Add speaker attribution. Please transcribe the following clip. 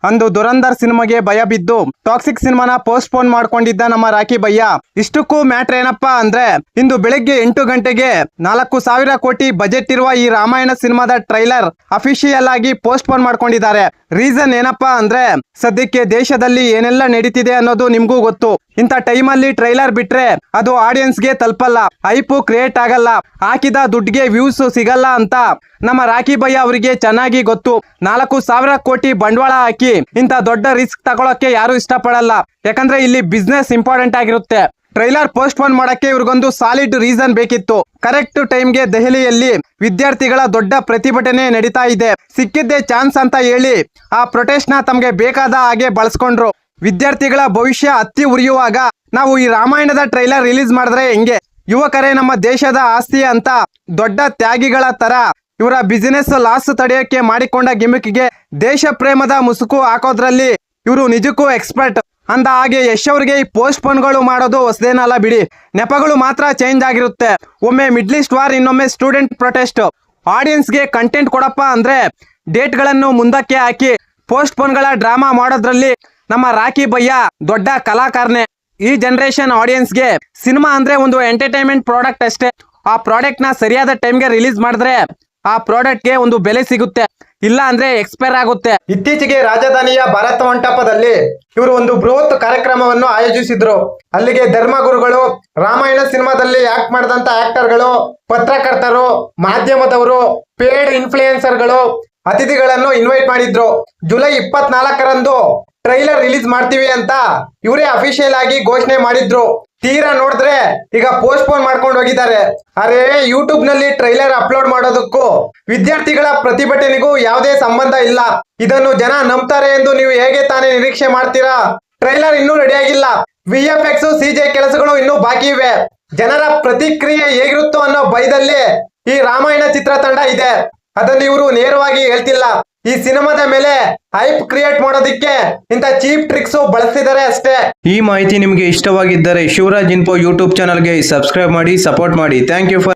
Speaker 1: ಅಂದು ದುರಂಧರ್ ಸಿನಿಮಾಗೆ ಭಯ ಬಿದ್ದು ಟಾಕ್ಸಿಕ್ ಸಿನಿಮಾನ ಪೋಸ್ಟ್ ಪೋನ್ ಮಾಡ್ಕೊಂಡಿದ್ದ ನಮ್ಮ ರಾಕಿ ಭಯ್ಯ. ಇಷ್ಟಕ್ಕೂ ಮ್ಯಾಟ್ರ್ ಏನಪ್ಪಾ ಅಂದ್ರೆ ಇಂದು ಬೆಳಿಗ್ಗೆ 8 ಗಂಟೆಗೆ 4,000 ಕೋಟಿ ಬಜೆಟ್ ಇರುವ ಈ ರಾಮಾಯಣ ಸಿನಿಮಾದ ಟ್ರೈಲರ್ ಅಫಿಷಿಯಲ್ ಆಗಿ ಪೋಸ್ಟ್ ಪೋನ್ ಮಾಡ್ಕೊಂಡಿದ್ದಾರೆ. ರೀಸನ್ ಏನಪ್ಪಾ ಅಂದ್ರೆ ಸದ್ಯಕ್ಕೆ ದೇಶದಲ್ಲಿ ಏನೆಲ್ಲ ನಡೀತಿದೆ ಅನ್ನೋದು ನಿಮ್ಗೂ ಗೊತ್ತು. ಇಂಥ ಟೈಮಲ್ಲಿ ಟ್ರೈಲರ್ ಬಿಟ್ರೆ ಅದು ಆಡಿಯನ್ಸ್ಗೆ ತಲುಪಲ್ಲ, ಹೈಪು ಕ್ರಿಯೇಟ್ ಆಗಲ್ಲ, ಹಾಕಿದ ದುಡ್ಡಿಗೆ ವ್ಯೂಸ್ ಸಿಗಲ್ಲ ಅಂತ ನಮ್ಮ ರಾಕಿ ಭಯ್ಯ ಅವರಿಗೆ ಚೆನ್ನಾಗಿ ಗೊತ್ತು. 4,000 ಕೋಟಿ ಬಂಡವಾಳ ಹಾಕಿ ಇಂಥ ದೊಡ್ಡ ರಿಸ್ಕ್ ತಗೊಳಕ್ಕೆ ಯಾರು ಇಷ್ಟಪಡಲ್ಲ. ಯಾಕಂದ್ರೆ ಇಲ್ಲಿ ಬಿಸ್ನೆಸ್ ಇಂಪಾರ್ಟೆಂಟ್ ಆಗಿರುತ್ತೆ. ಟ್ರೈಲರ್ ಪೋಸ್ಟ್ ಪೋನ್ ಮಾಡಕ್ಕೆ ಇವ್ರಿಗೊಂದು ಸಾಲಿಡ್ ರೀಸನ್ ಬೇಕಿತ್ತು. ಕರೆಕ್ಟ್ ಟೈಮ್ಗೆ ದೆಹಲಿಯಲ್ಲಿ ವಿದ್ಯಾರ್ಥಿಗಳ ದೊಡ್ಡ ಪ್ರತಿಭಟನೆ ನಡೀತಾ ಇದೆ. ಸಿಕ್ಕಿದ್ದೇ ಚಾನ್ಸ್ ಅಂತ ಹೇಳಿ ಆ ಪ್ರೊಟೆಸ್ಟ್ ನ ತಮ್ಗೆ ಬೇಕಾದ ಹಾಗೆ ಬಳಸ್ಕೊಂಡ್ರು. ವಿದ್ಯಾರ್ಥಿಗಳ ಭವಿಷ್ಯ ಹತ್ತಿ ಉರಿಯುವಾಗ ನಾವು ಈ ರಾಮಾಯಣದ ಟ್ರೈಲರ್ ರಿಲೀಸ್ ಮಾಡಿದ್ರೆ ಹೆಂಗೆ? ಯುವಕರೇ ನಮ್ಮ ದೇಶದ ಆಸ್ತಿ ಅಂತ ದೊಡ್ಡ ತ್ಯಾಗಿಗಳ ತರ ಇವರ ಬಿಸಿನೆಸ್ ಲಾಸ್ ತಡೆಯೋಕೆ ಮಾಡಿಕೊಂಡ ಗಿಮಿಕ್ಗೆ ದೇಶ ಪ್ರೇಮದ ಮುಸುಕು ಹಾಕೋದ್ರಲ್ಲಿ ಇವರು ನಿಜಕ್ಕೂ ಎಕ್ಸ್ಪರ್ಟ್. ಅಂದ ಹಾಗೆ ಯಶ್ ಅವ್ರಿಗೆ ಈ ಪೋಸ್ಟ್ ಪೋನ್ಗಳು ಮಾಡೋದು ಹೊಸದೇನಲ್ಲ ಬಿಡಿ. ನೆಪಗಳು ಮಾತ್ರ ಚೇಂಜ್ ಆಗಿರುತ್ತೆ. ಒಮ್ಮೆ ಮಿಡ್ಲ್ ಈಸ್ಟ್ ವಾರ್, ಇನ್ನೊಮ್ಮೆ ಸ್ಟೂಡೆಂಟ್ ಪ್ರೊಟೆಸ್ಟ್. ಆಡಿಯನ್ಸ್ಗೆ ಕಂಟೆಂಟ್ ಕೊಡಪ್ಪ ಅಂದ್ರೆ ಡೇಟ್ಗಳನ್ನು ಮುಂದಕ್ಕೆ ಹಾಕಿ ಪೋಸ್ಟ್ ಪೋನ್ಗಳ ಡ್ರಾಮಾ ಮಾಡೋದ್ರಲ್ಲಿ ನಮ್ಮ ರಾಕಿ ಭಯ್ಯ ದೊಡ್ಡ ಕಲಾಕಾರನೆ. ಈ ಜನರೇಷನ್ ಆಡಿಯನ್ಸ್ಗೆ ಸಿನಿಮಾ ಅಂದ್ರೆ ಒಂದು ಎಂಟರ್ಟೈನ್ಮೆಂಟ್ ಪ್ರಾಡಕ್ಟ್ ಅಷ್ಟೇ. ಆ ಪ್ರಾಡಕ್ಟ್ ನ ಸರಿಯಾದ ಟೈಮ್ಗೆ ರಿಲೀಸ್ ಮಾಡಿದ್ರೆ ಆ ಪ್ರಾಡಕ್ಟ್ಗೆ ಒಂದು ಬೆಲೆ ಸಿಗುತ್ತೆ, ಇಲ್ಲ ಅಂದ್ರೆ ಎಕ್ಸ್ಪೈರ್ ಆಗುತ್ತೆ. ಇತ್ತೀಚೆಗೆ ರಾಜಧಾನಿಯ ಭಾರತ ಮಂಟಪದಲ್ಲಿ ಇವರು ಒಂದು ಬೃಹತ್ ಕಾರ್ಯಕ್ರಮವನ್ನು ಆಯೋಜಿಸಿದ್ರು. ಅಲ್ಲಿಗೆ ಧರ್ಮಗುರುಗಳು, ರಾಮಾಯಣ ಸಿನಿಮಾದಲ್ಲಿ ಆಕ್ಟ್ ಮಾಡಿದಂತ ಆಕ್ಟರ್ಗಳು, ಪತ್ರಕರ್ತರು, ಮಾಧ್ಯಮದವರು, ಪೇಡ್ ಇನ್ಫ್ಲೂಯೆನ್ಸರ್ಗಳು ಅತಿಥಿಗಳನ್ನು ಇನ್ವೈಟ್ ಮಾಡಿದ್ರು. ಜುಲೈ 24ರಂದು ಟ್ರೈಲರ್ ರಿಲೀಸ್ ಮಾಡ್ತೀವಿ ಅಂತ ಇವರೇ ಅಫಿಷಿಯಲ್ ಆಗಿ ಘೋಷಣೆ ಮಾಡಿದ್ರು. ತೀರಾ ನೋಡಿದ್ರೆ ಈಗ ಪೋಸ್ಟ್ ಪೋನ್ ಮಾಡ್ಕೊಂಡು ಹೋಗಿದ್ದಾರೆ. ಅರೆ, ಯೂಟ್ಯೂಬ್ ನಲ್ಲಿ ಟ್ರೈಲರ್ ಅಪ್ಲೋಡ್ ಮಾಡೋದಕ್ಕೂ ವಿದ್ಯಾರ್ಥಿಗಳ ಪ್ರತಿಭಟನೆಗೂ ಯಾವುದೇ ಸಂಬಂಧ ಇಲ್ಲ. ಇದನ್ನು ಜನ ನಂಬ್ತಾರೆ ಎಂದು ನೀವು ಹೇಗೆ ತಾನೇ ನಿರೀಕ್ಷೆ ಮಾಡ್ತೀರಾ? ಟ್ರೈಲರ್ ಇನ್ನೂ ರೆಡಿಯಾಗಿಲ್ಲ. VFX, CG ಕೆಲಸಗಳು ಇನ್ನೂ ಬಾಕಿ ಇವೆ. ಜನರ ಪ್ರತಿಕ್ರಿಯೆ ಹೇಗಿರುತ್ತೋ ಅನ್ನೋ ಭಯದಲ್ಲಿ ಈ ರಾಮಾಯಣ ಚಿತ್ರತಂಡ ಇದೆ. ಅದನ್ನು ಇವರು ನೇರವಾಗಿ ಹೇಳ್ತಿಲ್ಲ. ಈ ಸಿನಿಮಾದ ಮೇಲೆ ಹೈಪ್ ಕ್ರಿಯೇಟ್ ಮಾಡೋದಕ್ಕೆ ಇಂಥ ಚೀಪ್ ಟ್ರಿಕ್ಸ್ ಬಳಸ್ತಿದ್ದಾರೆ ಅಷ್ಟೇ.
Speaker 2: ಈ ಮಾಹಿತಿ ನಿಮಗೆ ಇಷ್ಟವಾಗಿದ್ದರೆ ಶಿವರಾಜ್ ಇನ್ಫೋ ಯೂಟ್ಯೂಬ್ ಚಾನಲ್ಗೆ ಸಬ್ಸ್ಕ್ರೈಬ್ ಮಾಡಿ, ಸಪೋರ್ಟ್ ಮಾಡಿ. Thank you for